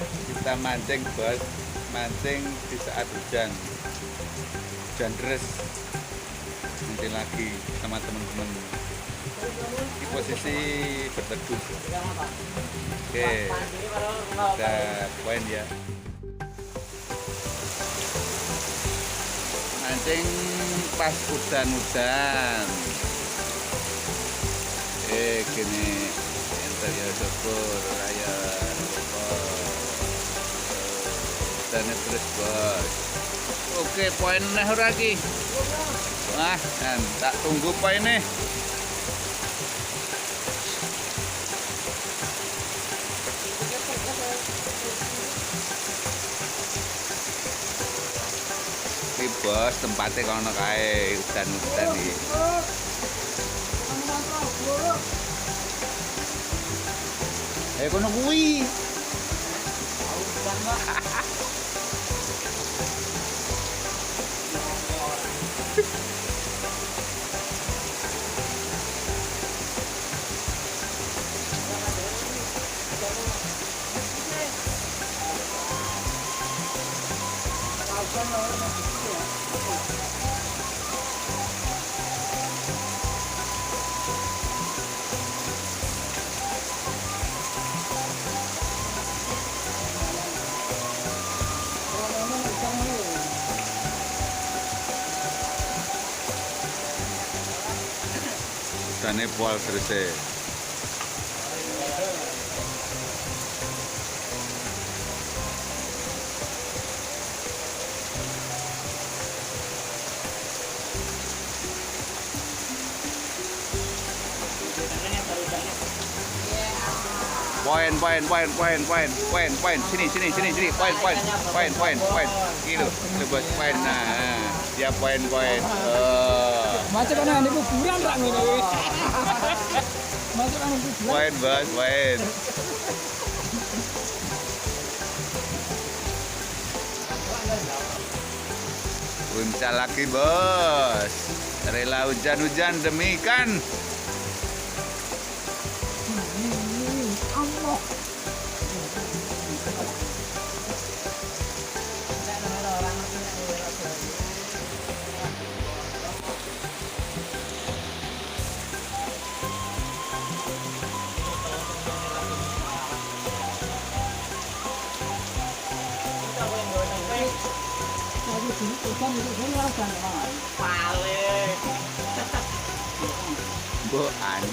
Kita mancing bos, mancing di saat hujan deras. Mancing lagi sama teman-teman di posisi berteduh. Oke, udah poin ya. Mancing pas hujan-hujan. Gini interior syukur raya dan terus bos. Oke, poin nih lagi. Wah, kan tak tunggu poin nih. Ini bos tempatnya kono kae hujan-hujan iki. Kono kuwi. Dane pol terus. Poin. Sini. Poin. Kilo, buat poin. Nah, dia poin. Macam mana ini kuburan tak ngono wis. Macam mana kuburan. Poin, bos, poin. Puncak lagi, bos. Rela hujan-hujan demi ikan. Allah. Boan.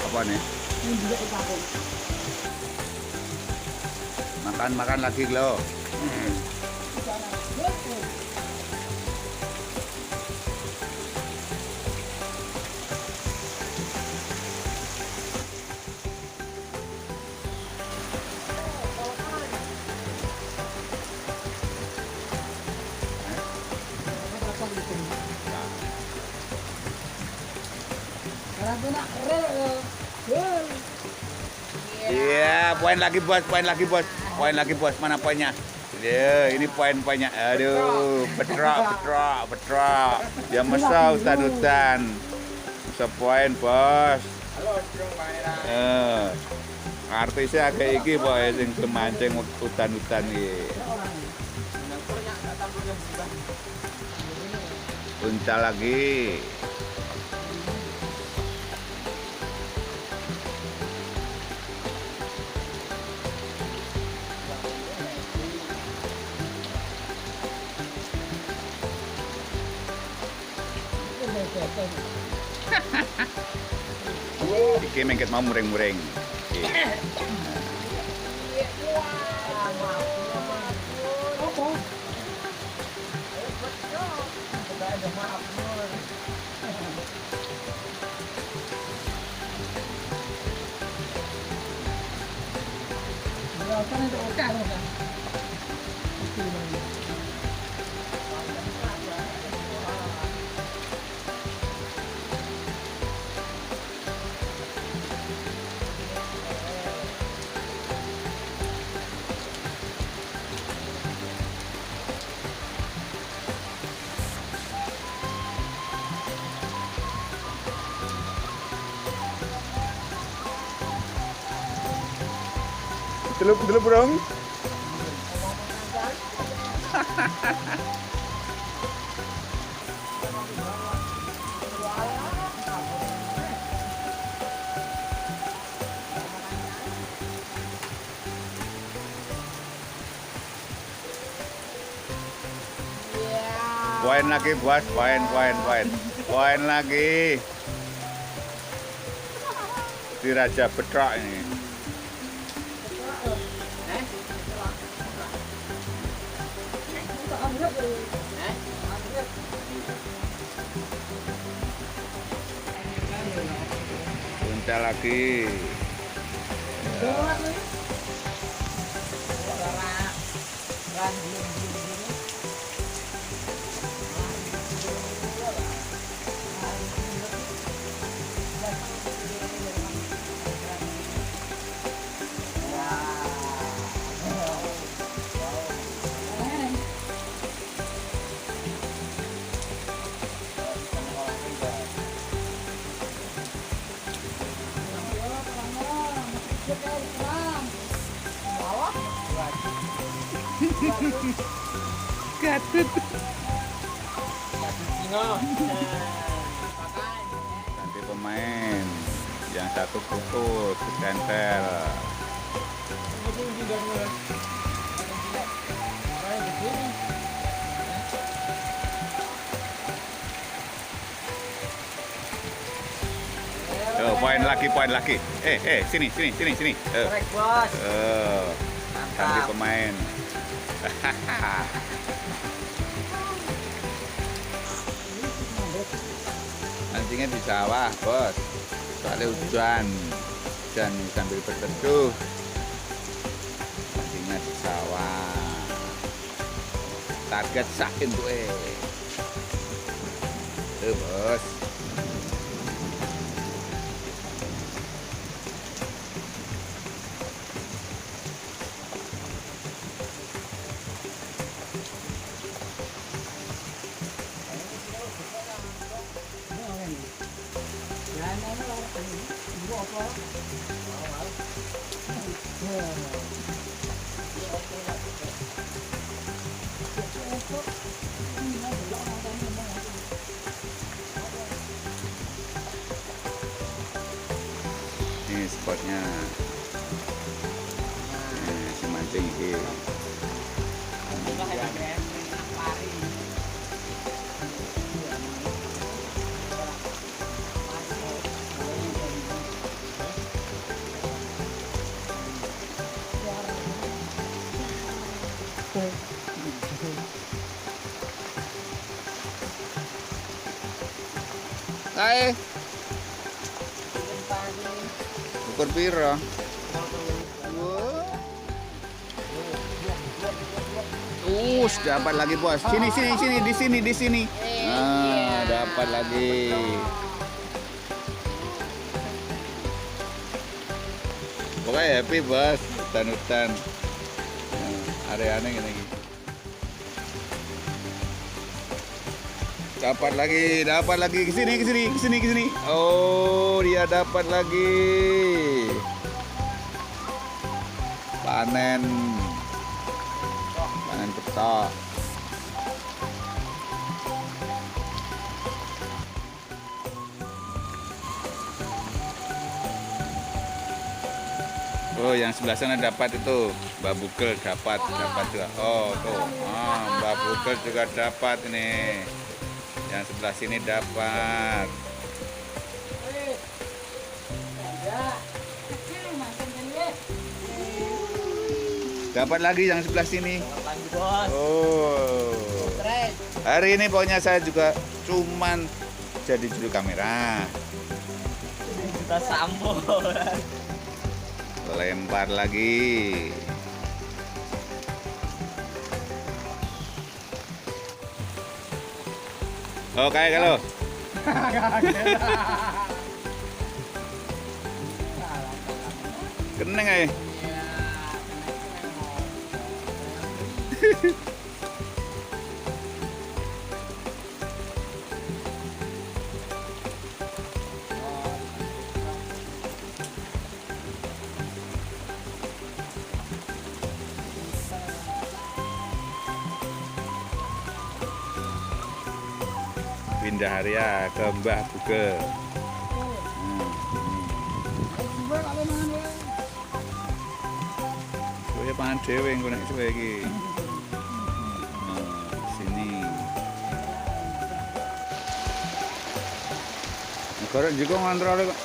Apa nih? Makan lagi lo. Iya, poin lagi bos. Mana poinnya? Ya, ini poin-poinnya. Aduh, betrok. Dia mesau hutan. Bisa poin, bos. Artisnya agak iki boy sing kemancing hutan-hutan iki. Puncak lagi. Iki mengket mau muring-muring. Dulu burung. Poin lagi bos, poin lagi. Di Raja Betrok ini. Puncak lagi. Gatut. Nanti pemain yang satu putus, ditempel. Oh, poin lagi. Sini. Korek, bos. Ganti pemain. Mancingnya di sawah, bos. Soalnya hujan sambil berteduh. Mancingnya di sawah. Target sakin tuh bos. Ini spotnya. Si mancing ini. Kae. Ukur piro? Dapat lagi bos. Sini di sini. Nah, dapat lagi. Pokoknya happy bos, hutan-hutan. Areanya gini. Dapat lagi ke sini. Oh, dia dapat lagi. Panen peta. Oh, yang sebelah sana dapat itu. Mbak Bugel dapat juga. Oh, tuh. Mbak Bugel juga dapat ini. Yang sebelah sini dapat. Dapat lagi yang sebelah sini. Oh. Hari ini pokoknya saya juga cuman jadi juru kamera. Kita sambung. Lempar lagi. Oh, kayak kalau. Keneng aja. pindah area ke Mbah Bugel. Suwe kali mangan wae. Suwe pangan dhewe engko nek suwe iki. Sini. Negara juga ngontrol kok.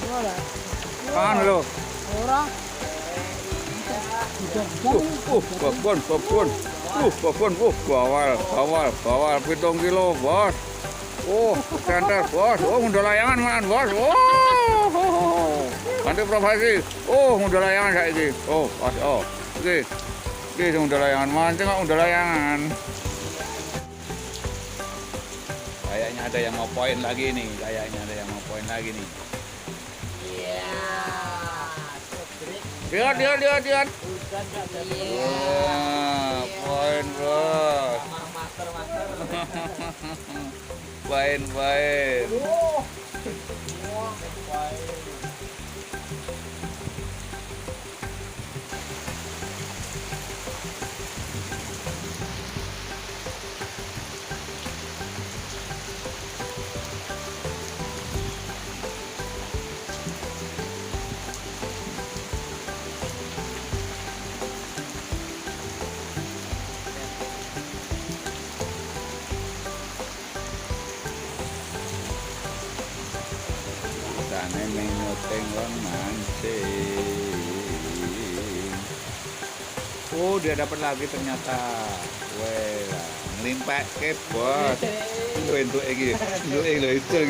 Ora. Pangan lho. Ora. Babon. Bawal 7 kilo, Bos. Center, Bos. Mundur layangan manan, Bos. Nanti profesi. Mundur layangan saiki. Pas. Iki mundur layangan, mancing kok mundur layangan. Kayaknya ada yang mau poin lagi nih. Lihat. Poin, Bos. Poin. Sana menyoteng lan mancing. Dia dapat lagi ternyata. Weh, ngelimpek ke, Bos. Entuk iki. Itu.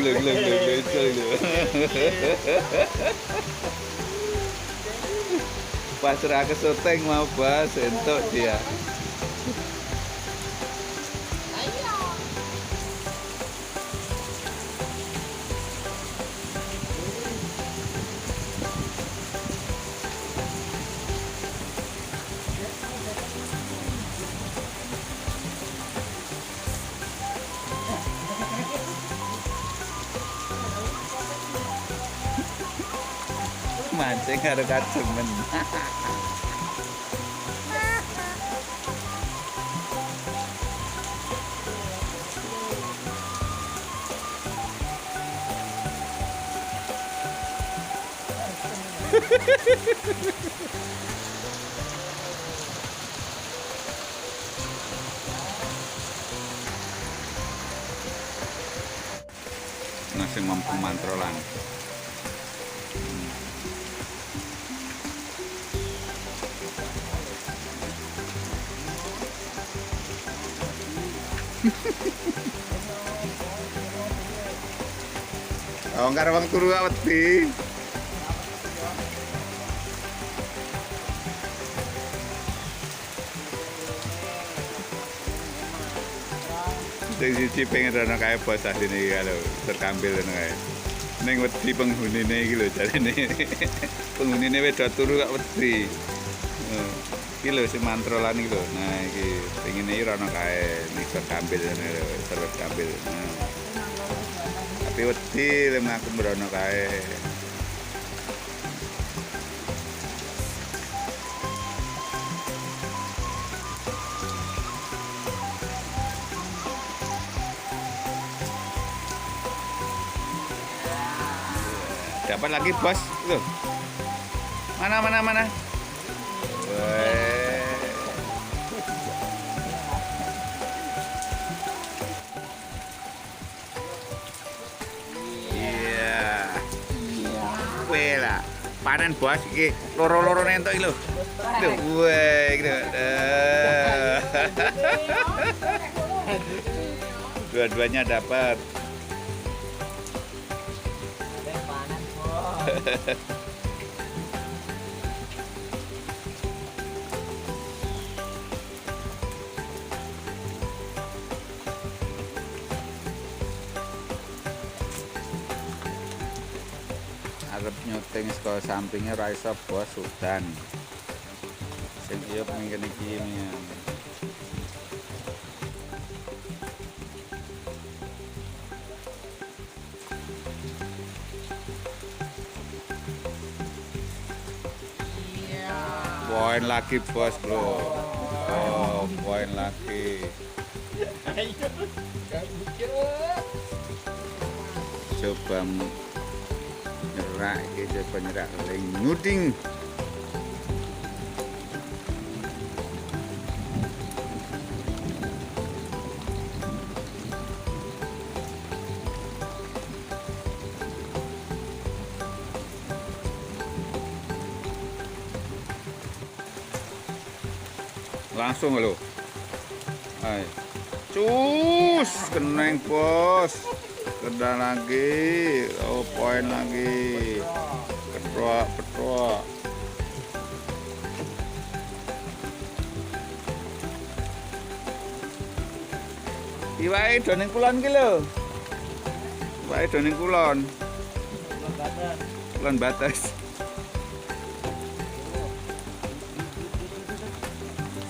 Pas ra kesoteng mau, Bos, entuk dia. Mancing karo kademen. Masih mampu mantrolan. Karo wong turu gak wedi. Sing siji pengen rono kae bos asline iki kalau terkambil ngono kae. Ning wedi penghunine iki lho jarene. Penghunine wis do turu gak wedi. Iki lho sing mantrolan iki lho. Nah iki pengen iki rono kae nisor kambil ngene lho, terus kambil. Tapi wedi lem aku merono kae. Dapat lagi, Bos. Loh. Mana? Weh. Iya. Weh lah. Panen, Bos, iki loro-loro entuk iki lho. Lho, weh iki lho. Dua-duanya dapat. Arep nyuting saka sampinge ra iso, Bos, udan. Sing iya pengene iki poin lagi, Bos, bro. Oh, poin lagi. Coba nyerak, coba nyerak nguding. Langsung lo. Hai. Cus, keneng bos. Kena lagi. Oh, poin lagi. Petrok. Iwake doning kulon ki lho. Iwake doning kulon. Kulon batas.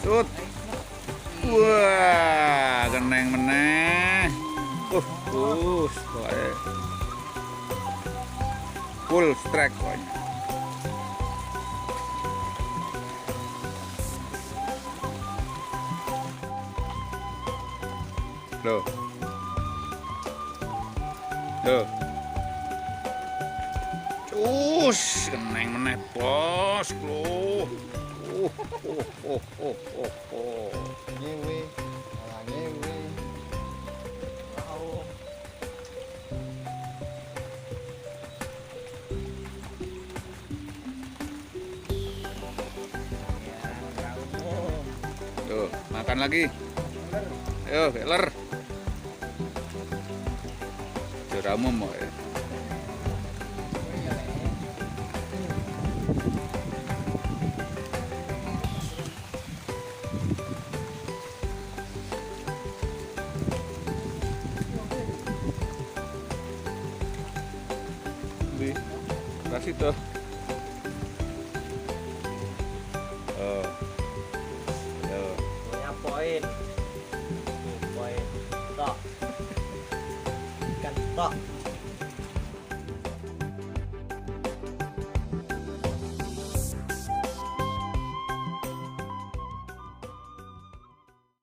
Sut. Wah, keneng meneh. Pokoknya full strike pokoknya. Loh. Cus, keneng meneh bos, loh. Ngewe, malah ngewe. Tuh, makan lagi. Ayo, keler. Juramu mau ya. Kasih tuh. Oh. Punya poin. Poin. Tok. Ikan tok.